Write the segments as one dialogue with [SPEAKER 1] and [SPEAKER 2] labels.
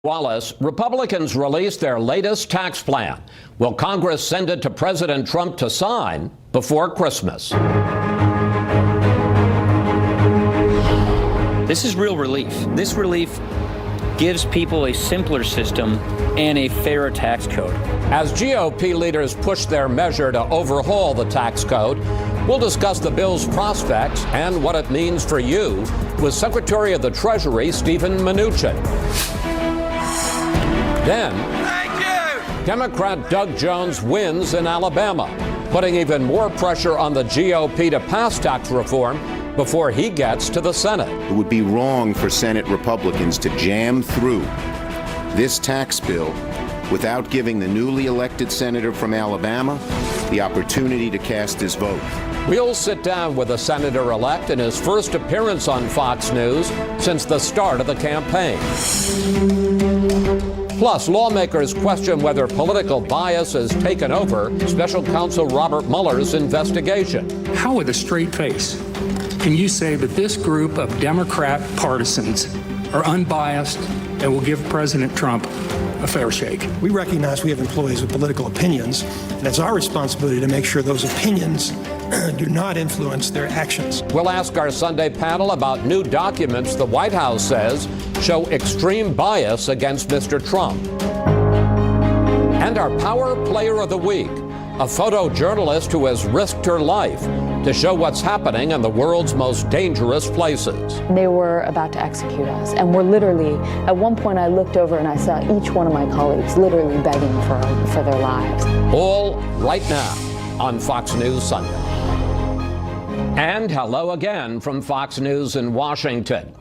[SPEAKER 1] Wallace, Republicans released their latest tax plan. Will Congress send it to President Trump to sign before Christmas?
[SPEAKER 2] This is real relief. This relief gives people a simpler system and a fairer tax code.
[SPEAKER 1] As GOP leaders push their measure to overhaul the tax code, we'll discuss the bill's prospects and what it means for you with Secretary of the Treasury Steven Mnuchin. Then, Democrat Doug Jones wins in Alabama, putting even more pressure on the GOP to pass tax reform before he gets to the Senate.
[SPEAKER 3] It would be wrong for Senate Republicans to jam through this tax bill without giving the newly elected senator from Alabama the opportunity to cast his vote.
[SPEAKER 1] We'll sit down with the senator-elect in his first appearance on Fox News since the start of the campaign. Plus, lawmakers question whether political bias has taken over Special Counsel Robert Mueller's investigation.
[SPEAKER 4] How, with a straight face, can you say that this group of Democrat partisans are unbiased and will give President Trump a fair shake?
[SPEAKER 5] We recognize we have employees with political opinions, and it's our responsibility to make sure those opinions do not influence their actions.
[SPEAKER 1] We'll ask our Sunday panel about new documents the White House says show extreme bias against Mr. Trump. And our Power Player of the Week, a photojournalist who has risked her life to show what's happening in the world's most dangerous places.
[SPEAKER 6] They were about to execute us, and we're literally, at one point I looked over and I saw each one of my colleagues literally begging for their lives.
[SPEAKER 1] All right now on Fox News Sunday. And hello again from Fox News in Washington.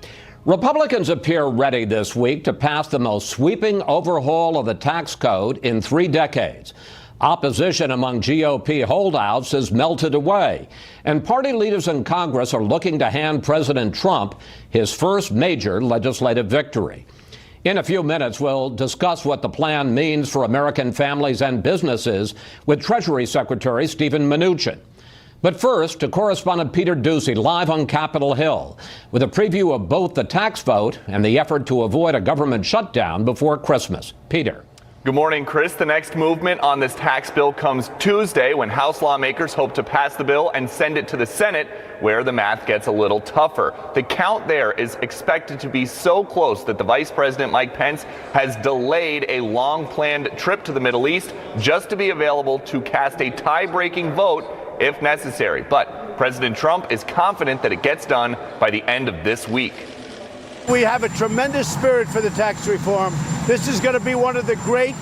[SPEAKER 1] Republicans appear ready this week to pass the most sweeping overhaul of the tax code in 3 decades. Opposition among GOP holdouts has melted away, and party leaders in Congress are looking to hand President Trump his first major legislative victory. In a few minutes, we'll discuss what the plan means for American families and businesses with Treasury Secretary Steven Mnuchin. But first, to correspondent Peter Doocy live on Capitol Hill with a preview of both the tax vote and the effort to avoid a government shutdown before Christmas. Peter.
[SPEAKER 7] Good morning, Chris. The next movement on this tax bill comes Tuesday when House lawmakers hope to pass the bill and send it to the Senate, where the math gets a little tougher. The count there is expected to be so close that the Vice President Mike Pence has delayed a long-planned trip to the Middle East just to be available to cast a tie-breaking vote if necessary. But President Trump is confident that it gets done by the end of this week.
[SPEAKER 8] We have a tremendous spirit for the tax reform. This is going to be one of the great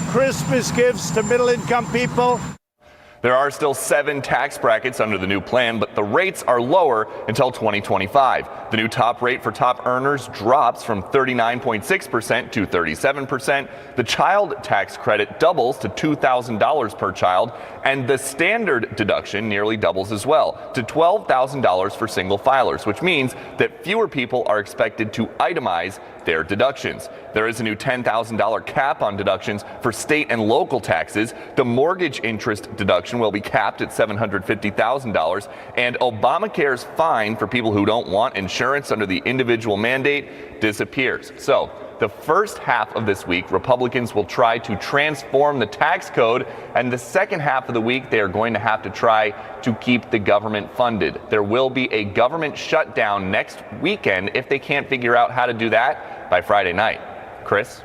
[SPEAKER 8] Christmas gifts to middle-income people.
[SPEAKER 7] There are still 7 tax brackets under the new plan, but the rates are lower until 2025. The new top rate for top earners drops from 39.6% to 37%. The child tax credit doubles to $2,000 per child, and the standard deduction nearly doubles as well to $12,000 for single filers, which means that fewer people are expected to itemize their deductions. There is a new $10,000 cap on deductions for state and local taxes. The mortgage interest deduction will be capped at $750,000, and Obamacare's fine for people who don't want insurance under the individual mandate disappears. So, the first half of this week, Republicans will try to transform the tax code, and the second half of the week, they are going to have to try to keep the government funded. There will be a government shutdown next weekend if they can't figure out how to do that by Friday night. Chris?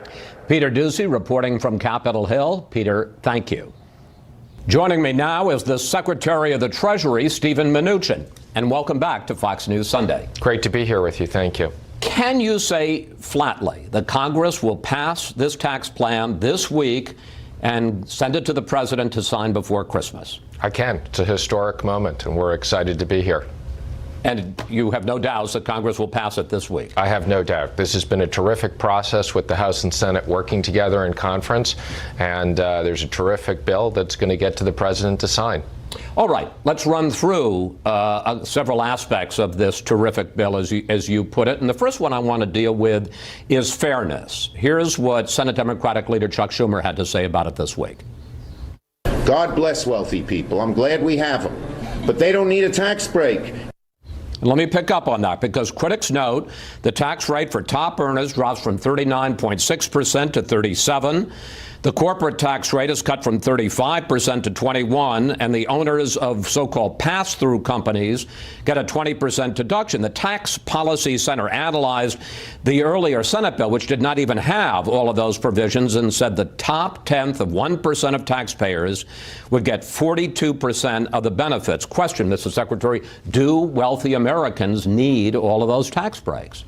[SPEAKER 1] Peter Doocy reporting from Capitol Hill. Peter, thank you. Joining me now is the Secretary of the Treasury, Steven Mnuchin. And welcome back to Fox News Sunday.
[SPEAKER 9] Great to be here with you. Thank you.
[SPEAKER 1] Can you say flatly that Congress will pass this tax plan this week and send it to the president to sign before Christmas?
[SPEAKER 9] I can. It's a historic moment, and we're excited to be here.
[SPEAKER 1] And you have no doubts that Congress will pass it this week?
[SPEAKER 9] I have no doubt. This has been a terrific process with the House and Senate working together in conference, and there's a terrific bill that's going to get to the president to sign.
[SPEAKER 1] All right, let's run through several aspects of this terrific bill, as you put it. And the first one I want to deal with is fairness. Here's what Senate Democratic leader Chuck Schumer had to say about it this week.
[SPEAKER 3] God bless wealthy people. I'm glad we have them. But they don't need a tax break.
[SPEAKER 1] Let me pick up on that because critics note the tax rate for top earners drops from 39.6% to 37%. The corporate tax rate is cut from 35% to 21%, and the owners of so-called pass-through companies get a 20% deduction. The Tax Policy Center analyzed the earlier Senate bill, which did not even have all of those provisions, and said the top tenth of 1% of taxpayers would get 42% of the benefits. Question, Mr. Secretary, do wealthy Americans need all of those tax breaks?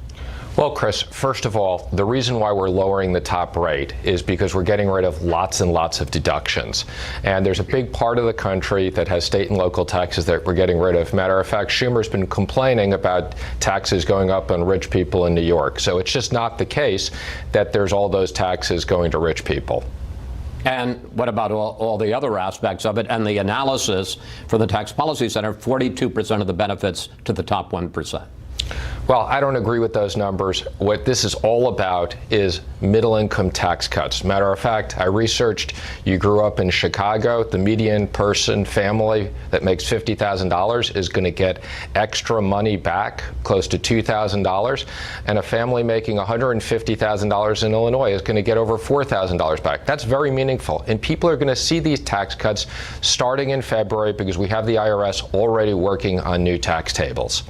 [SPEAKER 9] Well, Chris, first of all, the reason why we're lowering the top rate is because we're getting rid of lots and lots of deductions. And there's a big part of the country that has state and local taxes that we're getting rid of. Matter of fact, Schumer's been complaining about taxes going up on rich people in New York. So it's just not the case that there's all those taxes going to rich people.
[SPEAKER 1] And what about all the other aspects of it and the analysis for the Tax Policy Center, 42% of the benefits to the top 1%?
[SPEAKER 9] Well, I don't agree with those numbers. What this is all about is middle-income tax cuts. Matter of fact, I researched, you grew up in Chicago, the median person, family that makes $50,000 is going to get extra money back, close to $2,000, and a family making $150,000 in Illinois is going to get over $4,000 back. That's very meaningful, and people are going to see these tax cuts starting in February because we have the IRS already working on new tax tables.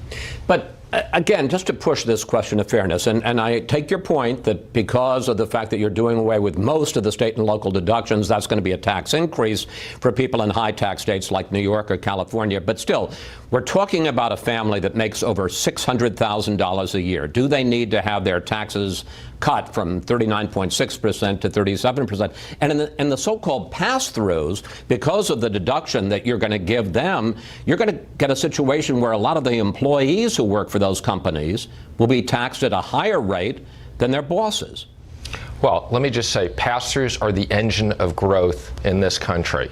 [SPEAKER 1] But again, just to push this question of fairness, and I take your point that because of the fact that you're doing away with most of the state and local deductions, that's going to be a tax increase for people in high tax states like New York or California. But still, we're talking about a family that makes over $600,000 a year. Do they need to have their taxes cut from 39.6% to 37%? And in the so-called pass-throughs, because of the deduction that you're going to give them, you're going to get a situation where a lot of the employees who work for those companies will be taxed at a higher rate than their bosses.
[SPEAKER 9] Well, let me just say, pass-throughs are the engine of growth in this country.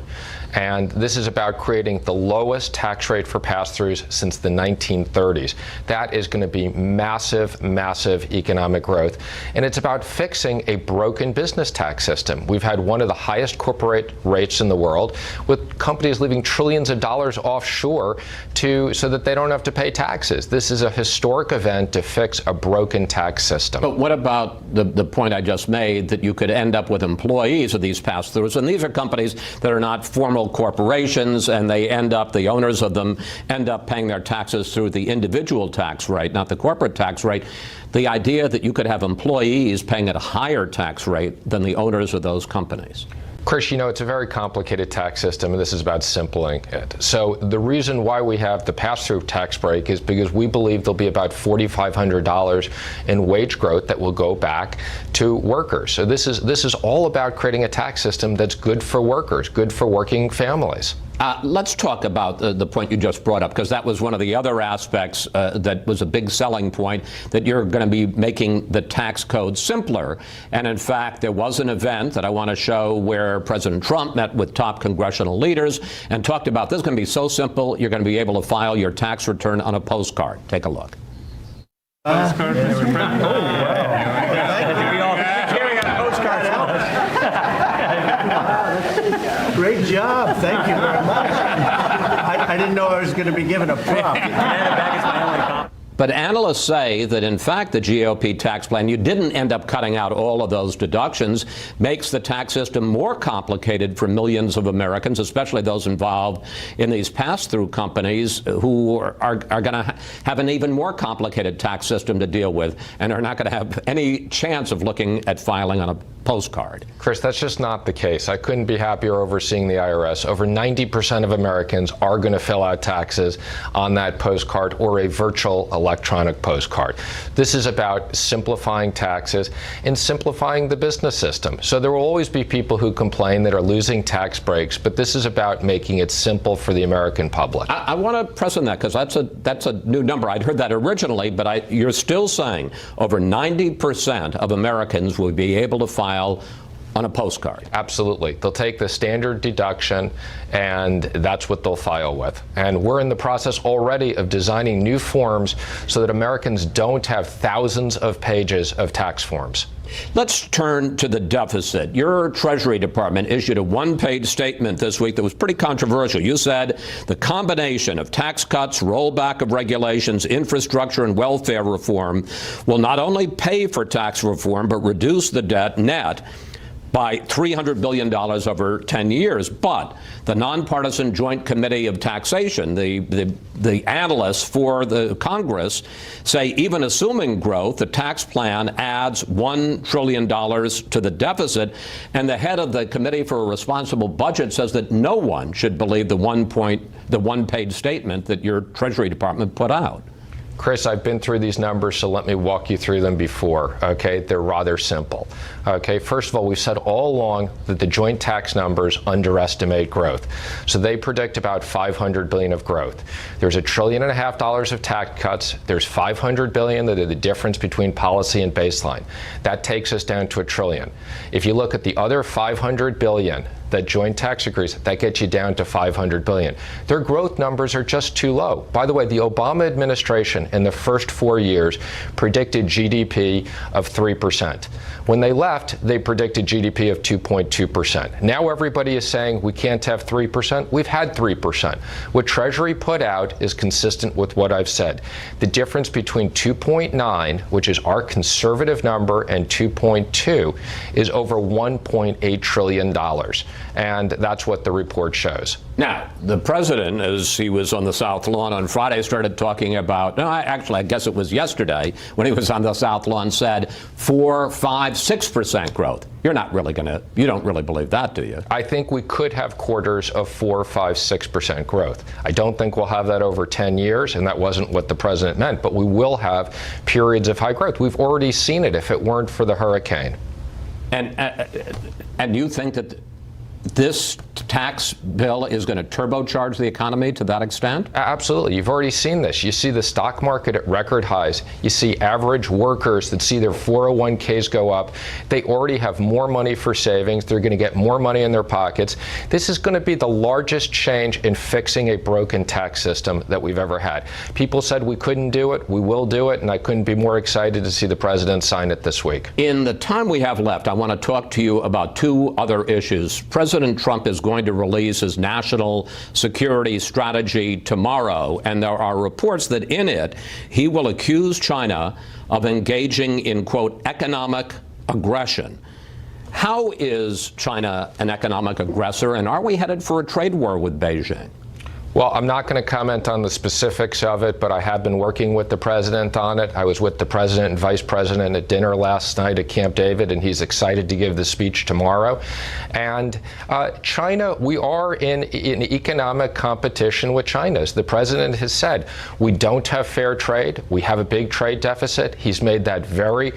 [SPEAKER 9] And this is about creating the lowest tax rate for pass-throughs since the 1930s. That is going to be massive, massive economic growth. And it's about fixing a broken business tax system. We've had one of the highest corporate rates in the world, with companies leaving trillions of dollars offshore so that they don't have to pay taxes. This is a historic event to fix a broken tax system.
[SPEAKER 1] But what about the point I just made, that you could end up with employees of these pass-throughs, and these are companies that are not formal corporations, and the owners of them end up paying their taxes through the individual tax rate, not the corporate tax rate. The idea that you could have employees paying at a higher tax rate than the owners of those companies.
[SPEAKER 9] Chris, you know, it's a very complicated tax system, and this is about simplifying it. So the reason why we have the pass-through tax break is because we believe there'll be about $4,500 in wage growth that will go back to workers. So this is all about creating a tax system that's good for workers, good for working families.
[SPEAKER 1] Let's talk about the point you just brought up, because that was one of the other aspects that was a big selling point, that you're going to be making the tax code simpler. And in fact, there was an event that I want to show where President Trump met with top congressional leaders and talked about this is going to be so simple, you're going to be able to file your tax return on a postcard. Take a look.
[SPEAKER 10] Postcard.
[SPEAKER 8] Great job. Thank you very much. I didn't know I was going to be given a prop.
[SPEAKER 1] But analysts say that, in fact, the GOP tax plan, you didn't end up cutting out all of those deductions, makes the tax system more complicated for millions of Americans, especially those involved in these pass-through companies who are going to have an even more complicated tax system to deal with and are not going to have any chance of looking at filing on a postcard.
[SPEAKER 9] Chris, that's just not the case. I couldn't be happier overseeing the IRS. Over 90% of Americans are going to fill out taxes on that postcard or a virtual electronic postcard. This is about simplifying taxes and simplifying the business system. So there will always be people who complain that are losing tax breaks, but this is about making it simple for the American public.
[SPEAKER 1] I want to press on that, because that's a new number. I'd heard that originally, but you're still saying over 90% of Americans will be able to file on a postcard.
[SPEAKER 9] Absolutely. They'll take the standard deduction, and that's what they'll file with. And we're in the process already of designing new forms so that Americans don't have thousands of pages of tax forms.
[SPEAKER 1] Let's turn to the deficit. Your Treasury Department issued a one-page statement this week that was pretty controversial. You said the combination of tax cuts, rollback of regulations, infrastructure, and welfare reform will not only pay for tax reform, but reduce the debt net by $300 billion over 10 years. But the nonpartisan Joint Committee of Taxation, the analysts for the Congress, say even assuming growth, the tax plan adds $1 trillion to the deficit. And the head of the Committee for a Responsible Budget says that no one should believe the one-page statement that your Treasury Department put out.
[SPEAKER 9] Chris, I've been through these numbers, so let me walk you through them before, okay? They're rather simple, okay? First of all, we've said all along that the joint tax numbers underestimate growth. So they predict about $500 billion of growth. There's $1.5 trillion of tax cuts. There's $500 billion that are the difference between policy and baseline. That takes us down to $1 trillion. If you look at the other $500 billion that joint tax agrees, that gets you down to $500 billion. Their growth numbers are just too low. By the way, the Obama administration in the first 4 years predicted GDP of 3%. When they left, they predicted GDP of 2.2%. Now everybody is saying we can't have 3%. We've had 3%. What Treasury put out is consistent with what I've said. The difference between 2.9, which is our conservative number, and 2.2 is over $1.8 trillion. And that's what the report shows.
[SPEAKER 1] Now, the president, as he was on the South Lawn on Friday, started talking about, I guess it was yesterday when he was on the South Lawn, said 4, 5, 6% growth. You don't really believe that, do you?
[SPEAKER 9] I think we could have quarters of 4, 5, 6% growth. I don't think we'll have that over 10 years, and that wasn't what the president meant, but we will have periods of high growth. We've already seen it if it weren't for the hurricane.
[SPEAKER 1] And you think that this tax bill is going to turbocharge the economy to that extent?
[SPEAKER 9] Absolutely. You've already seen this. You see the stock market at record highs. You see average workers that see their 401ks go up. They already have more money for savings. They're going to get more money in their pockets. This is going to be the largest change in fixing a broken tax system that we've ever had. People said we couldn't do it. We will do it. And I couldn't be more excited to see the president sign it this week.
[SPEAKER 1] In the time we have left, I want to talk to you about two other issues. President Trump is going to release his national security strategy tomorrow, and there are reports that in it he will accuse China of engaging in, quote, economic aggression. How is China an economic aggressor, and are we headed for a trade war with Beijing?
[SPEAKER 9] Well, I'm not going to comment on the specifics of it, but I have been working with the president on it. I was with the president and vice president at dinner last night at Camp David, and he's excited to give the speech tomorrow. And China, we are in economic competition with China. As the president has said, we don't have fair trade. We have a big trade deficit. He's made that very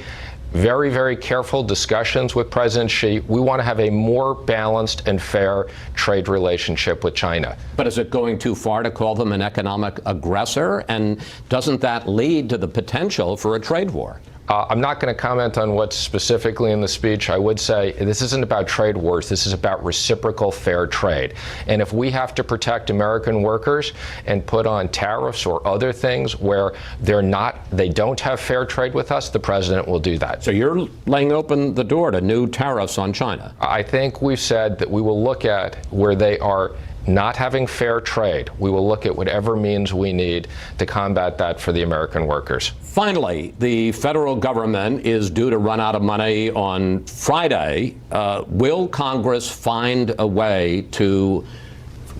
[SPEAKER 9] careful discussions with President Xi. We want to have a more balanced and fair trade relationship with China.
[SPEAKER 1] But is it going too far to call them an economic aggressor? And doesn't that lead to the potential for a trade war?
[SPEAKER 9] I'm not going to comment on what's specifically in the speech. I would say this isn't about trade wars. This is about reciprocal fair trade. And if we have to protect American workers and put on tariffs or other things where they don't have fair trade with us, the president will do that.
[SPEAKER 1] So you're laying open the door to new tariffs on China?
[SPEAKER 9] I think we've said that we will look at where they are not having fair trade. We will look at whatever means we need to combat that for the American workers.
[SPEAKER 1] Finally, the federal government is due to run out of money on Friday. Will Congress find a way to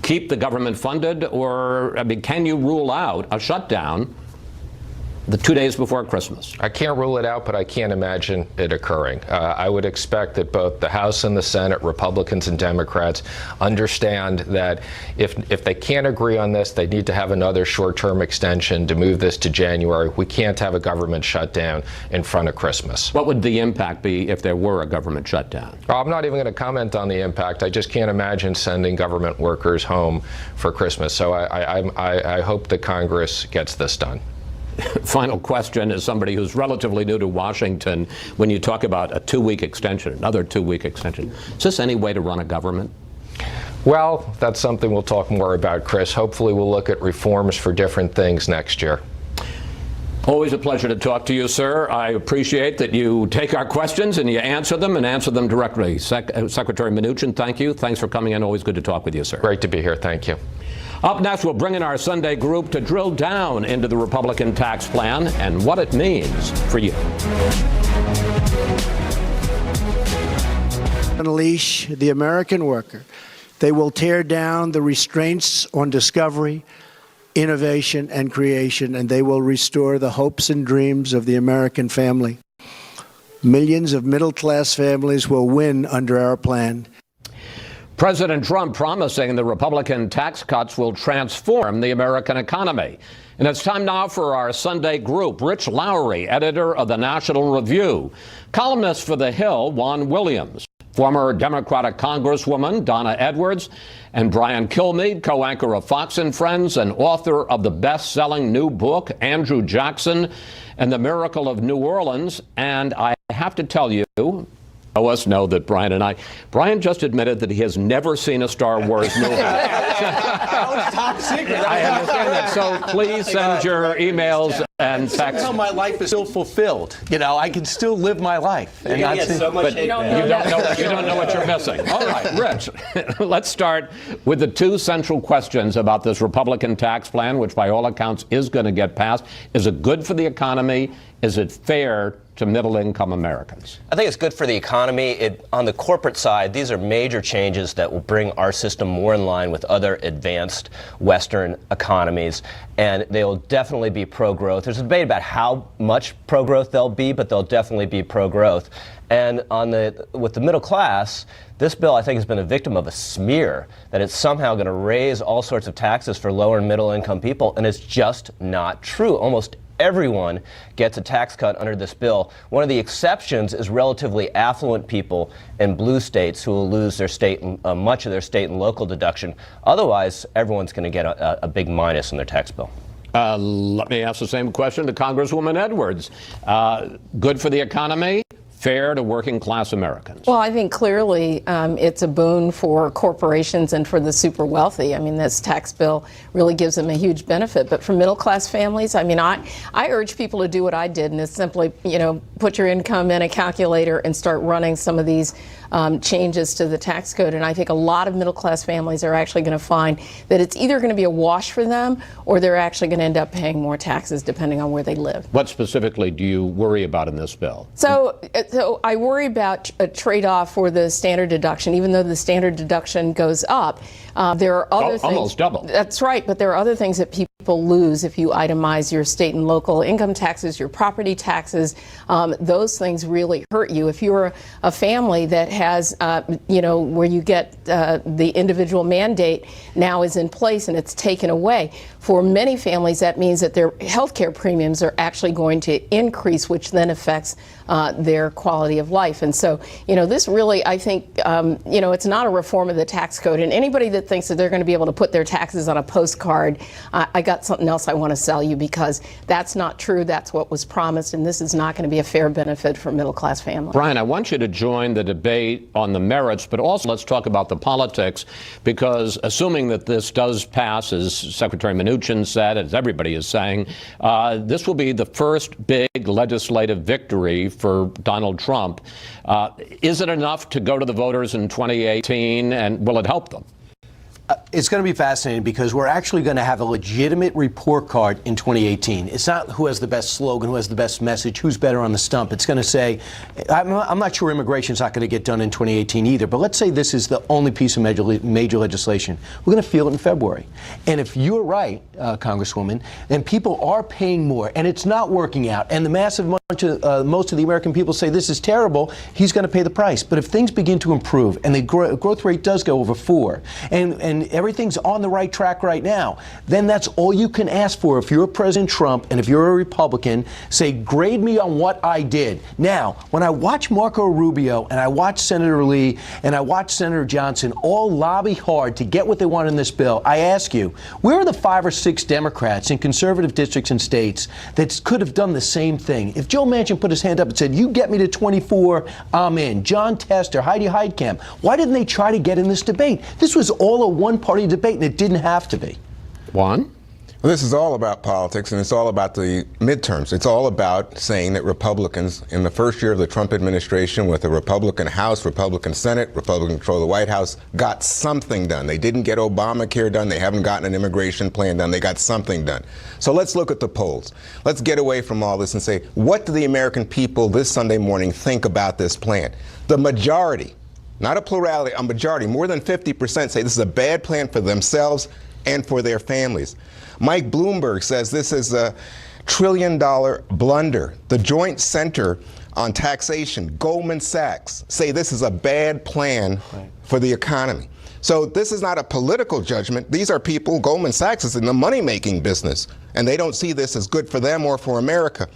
[SPEAKER 1] keep the government funded, or can you rule out a shutdown the 2 days before Christmas?
[SPEAKER 9] I can't rule it out, but I can't imagine it occurring. I would expect that both the House and the Senate, Republicans and Democrats, understand that if they can't agree on this, they need to have another short-term extension to move this to January. We can't have a government shutdown in front of Christmas.
[SPEAKER 1] What would the impact be if there were a government shutdown?
[SPEAKER 9] I'm not even going to comment on the impact. I just can't imagine sending government workers home for Christmas. So I hope that Congress gets this done.
[SPEAKER 1] Final question, as somebody who's relatively new to Washington, when you talk about a 2-week extension, another 2-week extension, is this any way to run a government?
[SPEAKER 9] Well, that's something we'll talk more about, Chris. Hopefully we'll look at reforms for different things next year.
[SPEAKER 1] Always a pleasure to talk to you, sir. I appreciate that you take our questions and you answer them directly. Secretary Mnuchin, thank you. Thanks for coming in. Always good to talk with you, sir.
[SPEAKER 9] Great to be here. Thank you.
[SPEAKER 1] Up next, we'll bring in our Sunday group to drill down into the Republican tax plan and what it means for you.
[SPEAKER 8] Unleash the American worker. They will tear down the restraints on discovery, innovation, and creation, and they will restore the hopes and dreams of the American family. Millions of middle-class families will win under our plan.
[SPEAKER 1] President Trump promising the Republican tax cuts will transform the American economy. And it's time now for our Sunday group. Rich Lowry, editor of the National Review, columnist for The Hill, Juan Williams, former Democratic Congresswoman Donna Edwards, and Brian Kilmeade, co-anchor of Fox and Friends and author of the best-selling new book, Andrew Jackson and the Miracle of New Orleans. And I have to tell you, us know that Brian just admitted that he has never seen a Star Wars movie.
[SPEAKER 11] Top secret.
[SPEAKER 1] I understand that. So please send your emails and texts.
[SPEAKER 11] Somehow my life is still fulfilled. You know, I can still live my life.
[SPEAKER 2] And not so much
[SPEAKER 1] but you don't know what you're missing. All right, Rich, let's start with the two central questions about this Republican tax plan, which by all accounts is going to get passed. Is it good for the economy? Is it fair to middle-income Americans?
[SPEAKER 12] I think it's good for the economy. On the corporate side, these are major changes that will bring our system more in line with other advanced Western economies, and they'll definitely be pro-growth. There's a debate about how much pro-growth they'll be, but they'll definitely be pro-growth. And with the middle class, this bill, I think, has been a victim of a smear that it's somehow going to raise all sorts of taxes for lower and middle-income people, and it's just not true. Almost everyone gets a tax cut under this bill. One of the exceptions is relatively affluent people in blue states who will lose their much of their state and local deduction. Otherwise, everyone's going to get a big minus in their tax bill.
[SPEAKER 1] Let me ask the same question to Congresswoman Edwards. Good for the economy? Fair to working class Americans?
[SPEAKER 13] Well, I think clearly it's a boon for corporations and for the super wealthy. I mean, this tax bill really gives them a huge benefit. But for middle class families, I mean, I urge people to do what I did, and it's simply, put your income in a calculator and start running some of these changes to the tax code. And I think a lot of middle class families are actually going to find that it's either going to be a wash for them or they're actually going to end up paying more taxes depending on where they live.
[SPEAKER 1] What specifically do you worry about in this bill?
[SPEAKER 13] So I worry about a trade-off for the standard deduction. Even though the standard deduction goes up, there are other things.
[SPEAKER 1] Almost double.
[SPEAKER 13] That's right, but there are other things that people lose if you itemize your state and local income taxes, your property taxes. Those things really hurt you. If you're a family that has, where you get the individual mandate now is in place and it's taken away. For many families, that means that their health care premiums are actually going to increase, which then affects their quality of life. And so, this really, I think, it's not a reform of the tax code. And anybody that thinks that they're going to be able to put their taxes on a postcard, I got something else I want to sell you, because that's not true. That's what was promised, and this is not going to be a fair benefit for middle-class families.
[SPEAKER 1] Brian, I want you to join the debate on the merits, but also let's talk about the politics, because assuming that this does pass, as Secretary Mnuchin said, as everybody is saying, this will be the first big legislative victory for Donald Trump. Is it enough to go to the voters in 2018, and will it help them?
[SPEAKER 11] It's going to be fascinating, because we're actually going to have a legitimate report card in 2018. It's not who has the best slogan, who has the best message, who's better on the stump. It's going to say, I'm not sure immigration's not going to get done in 2018 either, but let's say this is the only piece of major legislation. We're going to feel it in February. And if you're right, Congresswoman, then people are paying more, and it's not working out, and the most of the American people say this is terrible, he's going to pay the price. But if things begin to improve, and the growth rate does go over 4, and everything's on the right track right now, then that's all you can ask for. If you're President Trump and if you're a Republican, say, grade me on what I did. Now, when I watch Marco Rubio and I watch Senator Lee and I watch Senator Johnson all lobby hard to get what they want in this bill, I ask you, where are the 5 or 6 Democrats in conservative districts and states that could have done the same thing? If Joe Manchin put his hand up and said, you get me to 24, I'm in. John Tester, Heidi Heitkamp, why didn't they try to get in this debate? This was all a one-party debate, and it didn't have to be.
[SPEAKER 1] Juan?
[SPEAKER 14] Well, this is all about politics, and it's all about the midterms. It's all about saying that Republicans, in the first year of the Trump administration, with a Republican House, Republican Senate, Republican control of the White House, got something done. They didn't get Obamacare done. They haven't gotten an immigration plan done. They got something done. So let's look at the polls. Let's get away from all this and say, what do the American people this Sunday morning think about this plan? The majority, not a plurality, a majority, more than 50% say this is a bad plan for themselves and for their families. Mike Bloomberg says this is a $1 trillion blunder. The Joint Center on Taxation, Goldman Sachs, say this is a bad plan for the economy. So this is not a political judgment. These are people, Goldman Sachs is in the money-making business, and they don't see this as good for them or for America.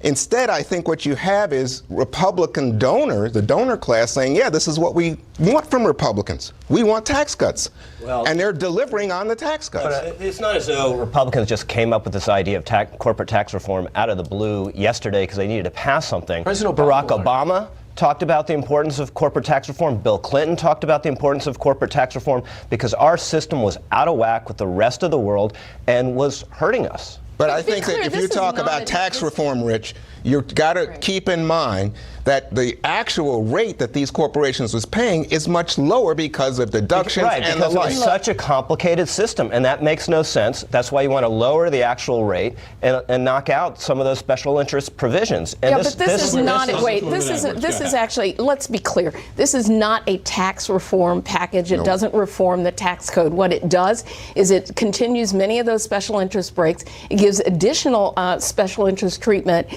[SPEAKER 14] Instead, I think what you have is Republican donors, the donor class, saying, yeah, this is what we want from Republicans. We want tax cuts. Well, and they're delivering on the tax cuts.
[SPEAKER 12] But it's not as though Republicans just came up with this idea of corporate tax reform out of the blue yesterday because they needed to pass something.
[SPEAKER 11] President
[SPEAKER 12] Barack Obama talked about the importance of corporate tax reform. Bill Clinton talked about the importance of corporate tax reform because our system was out of whack with the rest of the world and was hurting us.
[SPEAKER 14] But I think that if you talk about tax reform, Rich, you've got to keep in mind that the actual rate that these corporations was paying is much lower because of deductions and the like.
[SPEAKER 12] It's such a complicated system, and that makes no sense. That's why you want to lower the actual rate and knock out some of those special interest provisions. And
[SPEAKER 13] yeah, but this is not. Wait, this is actually. Let's be clear. This is not a tax reform package. It doesn't reform the tax code. What it does is it continues many of those special interest breaks. It gives additional special interest treatment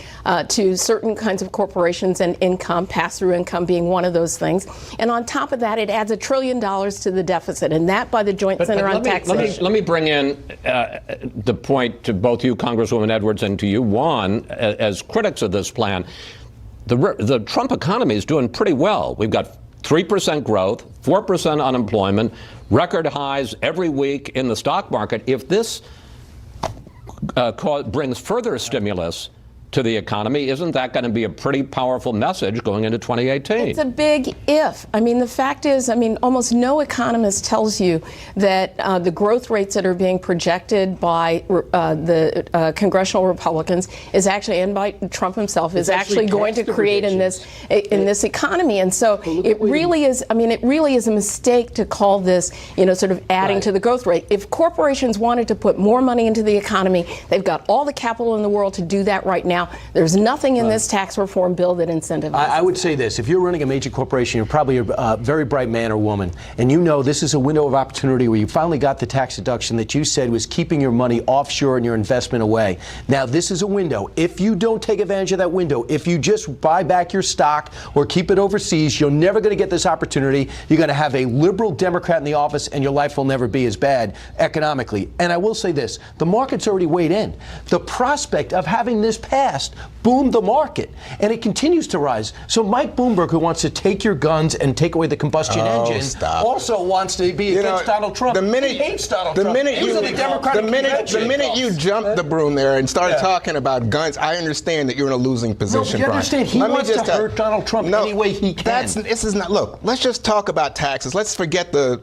[SPEAKER 13] to certain kinds of corporations and income, pass-through income being one of those things. And on top of that, it adds $1 trillion to the deficit, and that by the Joint Center on Taxation.
[SPEAKER 1] Let me bring in the point to both you, Congresswoman Edwards, and to you, Juan, as critics of this plan. The Trump economy is doing pretty well. We've got 3% growth, 4% unemployment, record highs every week in the stock market. If this brings further stimulus to the economy, isn't that going to be a pretty powerful message going into 2018?
[SPEAKER 13] It's a big if. I mean, the fact is, almost no economist tells you that the growth rates that are being projected by the congressional Republicans is actually, and by Trump himself, is actually going to create in this economy. And so it really is. It really is a mistake to call this, sort of adding to the growth rate. If corporations wanted to put more money into the economy, they've got all the capital in the world to do that right now. There's nothing in this tax reform bill that incentivizes.
[SPEAKER 11] I would say this. If you're running a major corporation, you're probably a very bright man or woman, and you know this is a window of opportunity where you finally got the tax deduction that you said was keeping your money offshore and your investment away. Now, this is a window. If you don't take advantage of that window, if you just buy back your stock or keep it overseas, you're never going to get this opportunity. You're going to have a liberal Democrat in the office, and your life will never be as bad economically. And I will say this. The market's already weighed in. The prospect of having this pass boomed the market, and it continues to rise. So Mike Bloomberg, who wants to take your guns and take away the combustion engine, also wants to be against Donald Trump. He hates Donald Trump.
[SPEAKER 14] The minute you jumped the broom there and started talking about guns, I understand that you're in a losing position,
[SPEAKER 11] No, you understand. He wants to hurt Donald Trump any way he can.
[SPEAKER 14] This is not. Look, let's just talk about taxes. Let's forget the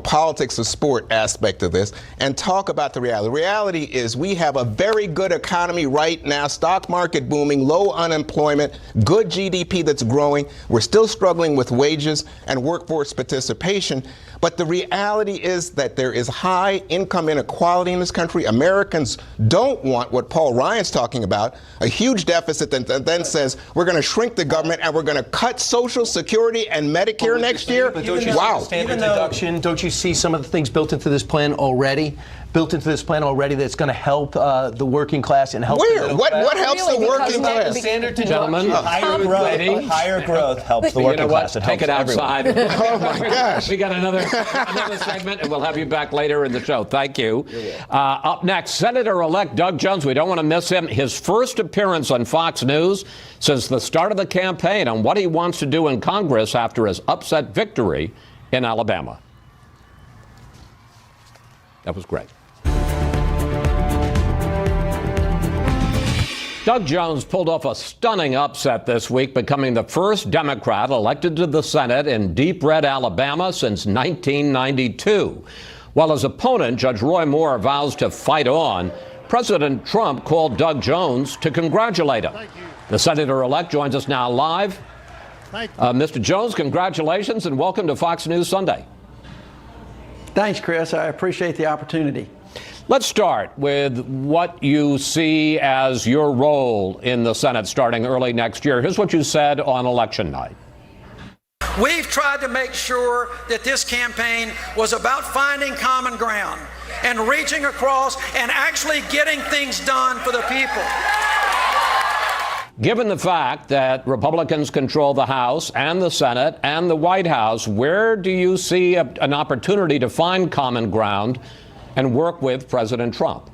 [SPEAKER 14] politics of sport aspect of this and talk about the reality. The reality is we have a very good economy right now. Stock market booming, low unemployment, good GDP that's growing. We're still struggling with wages and workforce participation. But the reality is that there is high income inequality in this country. Americans don't want what Paul Ryan's talking about, a huge deficit that then says we're going to shrink the government and we're going to cut Social Security and Medicare next year. Wow.
[SPEAKER 11] Standard deduction, don't you see some of the things built into this plan already? That's going to help the working class and help.
[SPEAKER 14] Where? What helps the working class?
[SPEAKER 11] Standard
[SPEAKER 1] Gentlemen,
[SPEAKER 12] higher growth helps the working class.
[SPEAKER 1] Take it outside.
[SPEAKER 14] Oh my gosh.
[SPEAKER 1] We got another segment, and we'll have you back later in the show. Thank you. Up next, Senator-elect Doug Jones. We don't want to miss him. His first appearance on Fox News since the start of the campaign on what he wants to do in Congress after his upset victory in Alabama. That was great. Doug Jones pulled off a stunning upset this week, becoming the first Democrat elected to the Senate in deep red Alabama since 1992. While his opponent, Judge Roy Moore, vows to fight on, President Trump called Doug Jones to congratulate him. The senator-elect joins us now live. Mr. Jones, congratulations and welcome to Fox News Sunday.
[SPEAKER 15] Thanks, Chris. I appreciate the opportunity.
[SPEAKER 1] Let's start with what you see as your role in the Senate starting early next year. Here's what you said on election night.
[SPEAKER 16] We've tried to make sure that this campaign was about finding common ground and reaching across and actually getting things done for the people.
[SPEAKER 1] Given the fact that Republicans control the House and the Senate and the White House, where do you see an opportunity to find common ground and work with President Trump?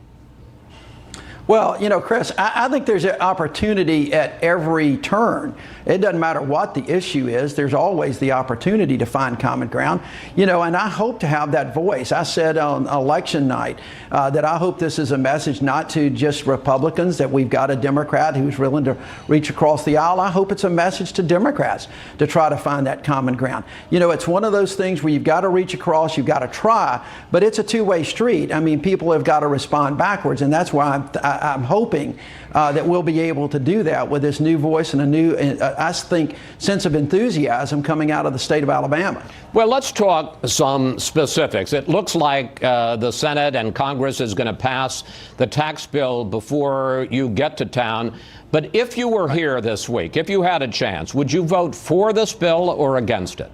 [SPEAKER 15] Well, you know, Chris, I think there's an opportunity at every turn. It doesn't matter what the issue is. There's always the opportunity to find common ground. You know, and I hope to have that voice. I said on election night that I hope this is a message not to just Republicans, that we've got a Democrat who's willing to reach across the aisle. I hope it's a message to Democrats to try to find that common ground. You know, it's one of those things where you've got to reach across, you've got to try, but it's a two-way street. I mean, people have got to respond backwards, and that's why I'm hoping that we'll be able to do that with this new voice and a new, I think, sense of enthusiasm coming out of the state of Alabama.
[SPEAKER 1] Well, let's talk some specifics. It looks like the Senate and Congress is going to pass the tax bill before you get to town. But if you were here this week, if you had a chance, would you vote for this bill or against it?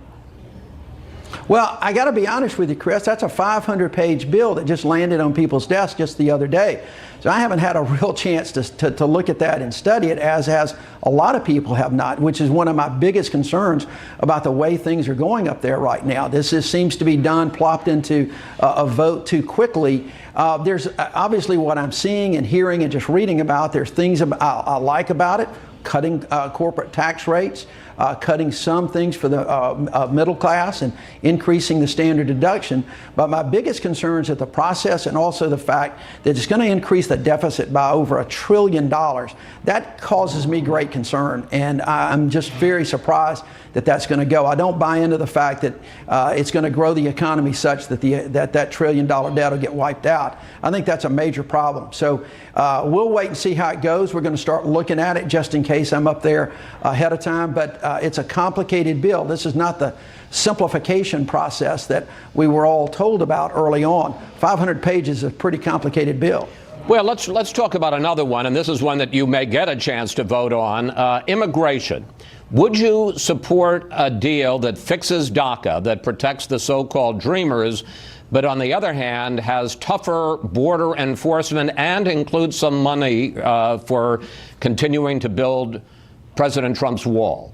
[SPEAKER 15] Well, I got to be honest with you, Chris, that's a 500-page bill that just landed on people's desks just the other day. So I haven't had a real chance to look at that and study it, as has a lot of people have not, which is one of my biggest concerns about the way things are going up there right now. This seems to be done, plopped into a vote too quickly. There's obviously what I'm seeing and hearing and just reading about. There's things I like about it. Cutting corporate tax rates, cutting some things for the middle class, and increasing the standard deduction. But my biggest concern is at the process, and also the fact that it's going to increase the deficit by over $1 trillion. That causes me great concern, and I'm just very surprised that that's going to go. I don't buy into the fact that it's going to grow the economy such that that $1 trillion debt will get wiped out. I think that's a major problem. So we'll wait and see how it goes. We're going to start looking at it just in case I'm up there ahead of time. But it's a complicated bill. This is not the simplification process that we were all told about early on. 500 pages is a pretty complicated bill.
[SPEAKER 1] Well, let's talk about another one, and this is one that you may get a chance to vote on, immigration. Would you support a deal that fixes DACA, that protects the so-called dreamers, but on the other hand has tougher border enforcement and includes some money for continuing to build President Trump's wall?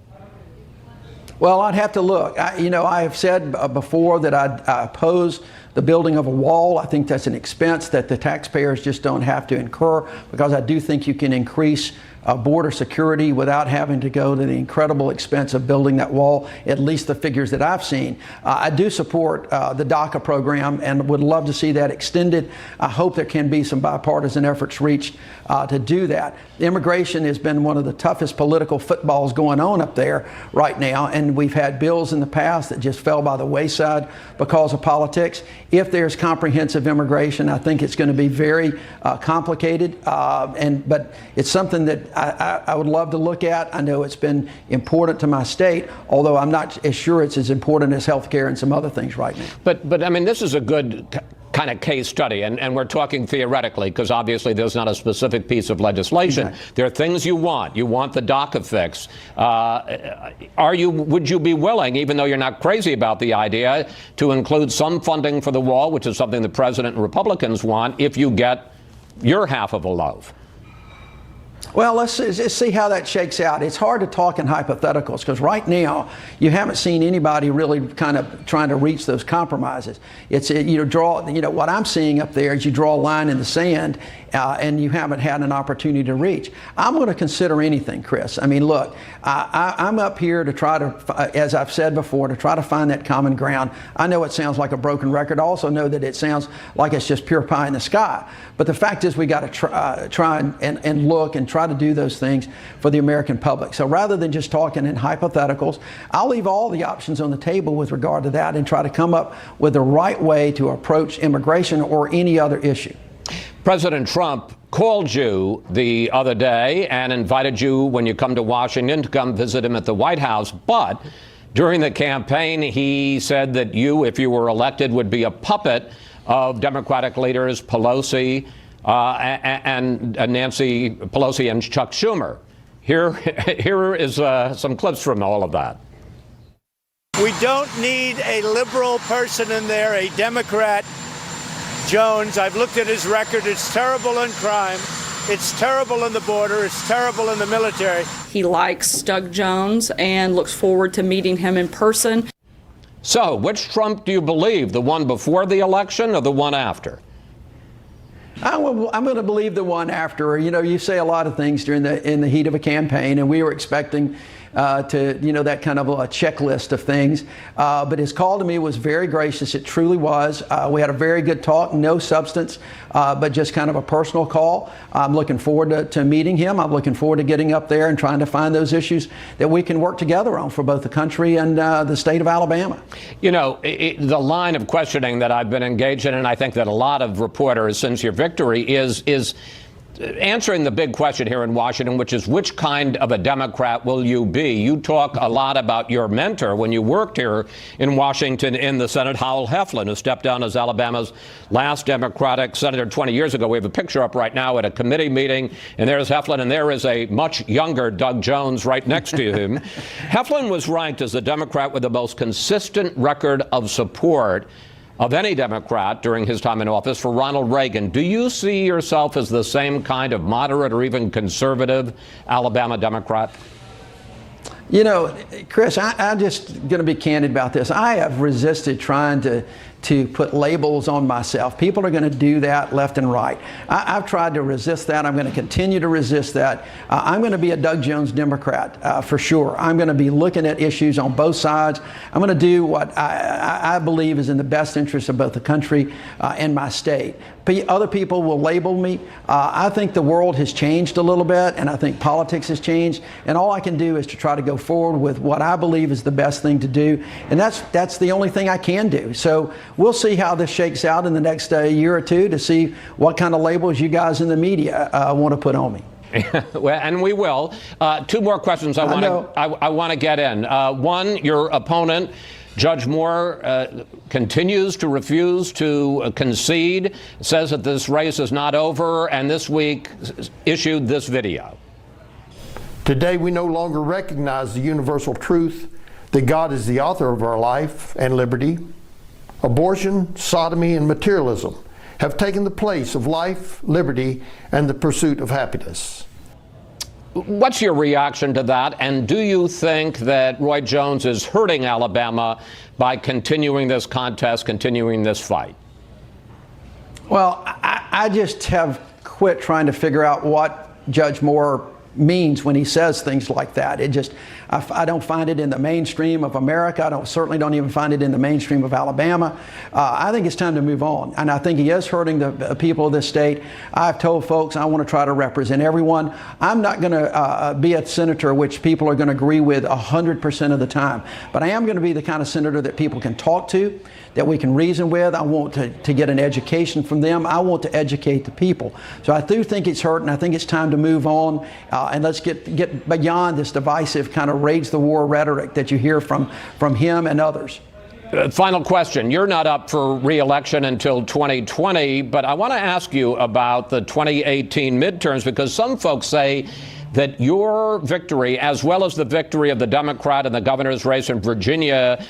[SPEAKER 15] Well, I'd have to look. I have said before that I oppose the building of a wall. I think that's an expense that the taxpayers just don't have to incur, because I do think you can increase border security without having to go to the incredible expense of building that wall, at least the figures that I've seen. I do support the DACA program and would love to see that extended. I hope there can be some bipartisan efforts reached to do that. Immigration has been one of the toughest political footballs going on up there right now, and we've had bills in the past that just fell by the wayside because of politics. If there's comprehensive immigration, I think it's going to be very complicated, but it's something that I would love to look at. I know it's been important to my state, although I'm not as sure it's as important as health care and some other things right now.
[SPEAKER 1] But I mean, this is a good kind of case study, and we're talking theoretically, because obviously there's not a specific piece of legislation. Exactly. There are things you want. You want the DACA fix. Would you be willing, even though you're not crazy about the idea, to include some funding for the wall, which is something the president and Republicans want, if you get your half of a loaf?
[SPEAKER 15] Well, let's see how that shakes out. It's hard to talk in hypotheticals, because right now you haven't seen anybody really kind of trying to reach those compromises. It's what I'm seeing up there is you draw a line in the sand, and you haven't had an opportunity to reach. I'm going to consider anything, Chris. I mean, look, I'm up here to try to, as I've said before, to try to find that common ground. I know it sounds like a broken record. I also know that it sounds like it's just pure pie in the sky. But the fact is, we got to try and look and try to do those things for the American public. So rather than just talking in hypotheticals, I'll leave all the options on the table with regard to that and try to come up with the right way to approach immigration or any other issue.
[SPEAKER 1] President Trump called you the other day and invited you, when you come to Washington, to come visit him at the White House. But during the campaign, he said that you, if you were elected, would be a puppet of Democratic leaders Pelosi and Nancy Pelosi and Chuck Schumer. Here is some clips from all of that.
[SPEAKER 8] We don't need a liberal person in there, a Democrat. Jones, I've looked at his record. It's terrible in crime. It's terrible in the border. It's terrible in the military.
[SPEAKER 17] He likes Doug Jones and looks forward to meeting him in person.
[SPEAKER 1] So, which Trump do you believe, the one before the election or the one after?
[SPEAKER 15] I'm going to believe the one after. You know, you say a lot of things in the heat of a campaign, and we were expecting that kind of a checklist of things. But his call to me was very gracious. It truly was. We had a very good talk, no substance, but just kind of a personal call. I'm looking forward to meeting him. I'm looking forward to getting up there and trying to find those issues that we can work together on for both the country and the state of Alabama.
[SPEAKER 1] You know, the line of questioning that I've been engaged in, and I think that a lot of reporters since your victory, is answering the big question here in Washington, which is which kind of a Democrat will you be? You talk a lot about your mentor when you worked here in Washington in the Senate, Howell Heflin, who stepped down as Alabama's last Democratic senator 20 years ago. We have a picture up right now at a committee meeting, and there's Heflin, and there is a much younger Doug Jones right next to him. Heflin was ranked as the Democrat with the most consistent record of support of any Democrat during his time in office for Ronald Reagan. Do you see yourself as the same kind of moderate or even conservative Alabama Democrat?
[SPEAKER 15] You know, Chris, I'm just going to be candid about this. I have resisted trying to put labels on myself. People are going to do that left and right. I've tried to resist that. I'm going to continue to resist that. I'm going to be a Doug Jones Democrat for sure. I'm going to be looking at issues on both sides. I'm going to do what I believe is in the best interest of both the country and my state. Other people will label me. I think the world has changed a little bit, and I think politics has changed. And all I can do is to try to go forward with what I believe is the best thing to do. And that's the only thing I can do. So we'll see how this shakes out in the next year or two to see what kind of labels you guys in the media want to put on me.
[SPEAKER 1] Well, and we will. Two more questions I want to get in. One, your opponent, Judge Moore, continues to refuse to concede, says that this race is not over, and this week issued this video.
[SPEAKER 18] Today we no longer recognize the universal truth that God is the author of our life and liberty. Abortion, sodomy, and materialism have taken the place of life, liberty, and the pursuit of happiness.
[SPEAKER 1] What's your reaction to that? And do you think that Roy Jones is hurting Alabama by continuing this contest, continuing this fight?
[SPEAKER 15] Well, I just have quit trying to figure out what Judge Moore means when he says things like that. I don't find it in the mainstream of America. I certainly don't even find it in the mainstream of Alabama. I think it's time to move on, and I think he is hurting the people of this state. I've told folks I want to try to represent everyone. I'm not going to be a senator which people are going to agree with 100% of the time, but I am going to be the kind of senator that people can talk to, that we can reason with. I want to get an education from them. I want to educate the people. So I do think it's hurting. I think it's time to move on, and let's get beyond this divisive kind of rage the war rhetoric that you hear from him and others.
[SPEAKER 1] Final question. You're not up for re-election until 2020, but I want to ask you about the 2018 midterms, because some folks say that your victory, as well as the victory of the Democrat in the governor's race in Virginia,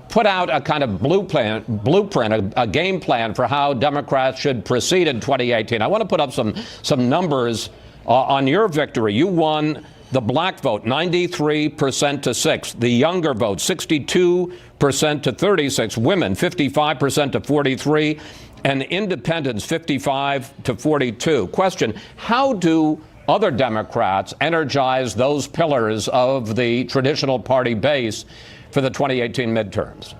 [SPEAKER 1] put out a kind of blueprint, a game plan for how Democrats should proceed in 2018. I want to put up some numbers on your victory. You won the black vote 93% to 6, the younger vote 62% to 36, women 55% to 43, and independents 55 to 42. Question: how do other Democrats energize those pillars of the traditional party base for the 2018 midterms?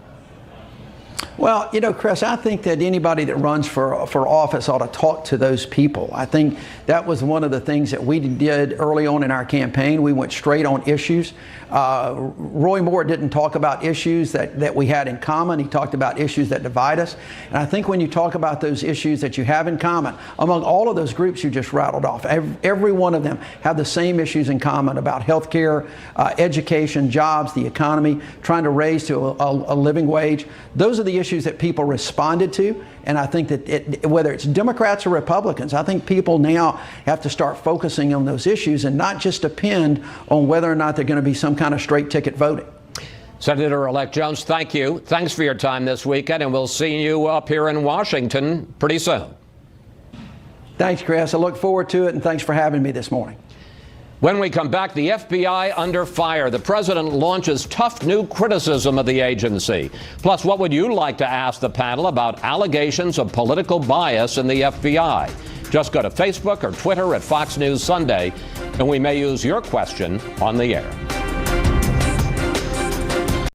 [SPEAKER 15] Well, Chris, I think that anybody that runs for office ought to talk to those people. I think that was one of the things that we did early on in our campaign. We went straight on issues. Roy Moore didn't talk about issues that we had in common. He talked about issues that divide us. And I think when you talk about those issues that you have in common, among all of those groups you just rattled off, every one of them have the same issues in common about health care, education, jobs, the economy, trying to raise to a living wage. Those are the issues that people responded to. And I think that whether it's Democrats or Republicans, I think people now have to start focusing on those issues and not just depend on whether or not they're going to be some kind of straight ticket voting.
[SPEAKER 1] Senator-elect Jones, thank you. Thanks for your time this weekend, and we'll see you up here in Washington pretty soon.
[SPEAKER 15] Thanks, Chris. I look forward to it, and thanks for having me this morning.
[SPEAKER 1] When we come back, the FBI under fire. The president launches tough new criticism of the agency. Plus, what would you like to ask the panel about allegations of political bias in the FBI? Just go to Facebook or Twitter at Fox News Sunday, and we may use your question on the air.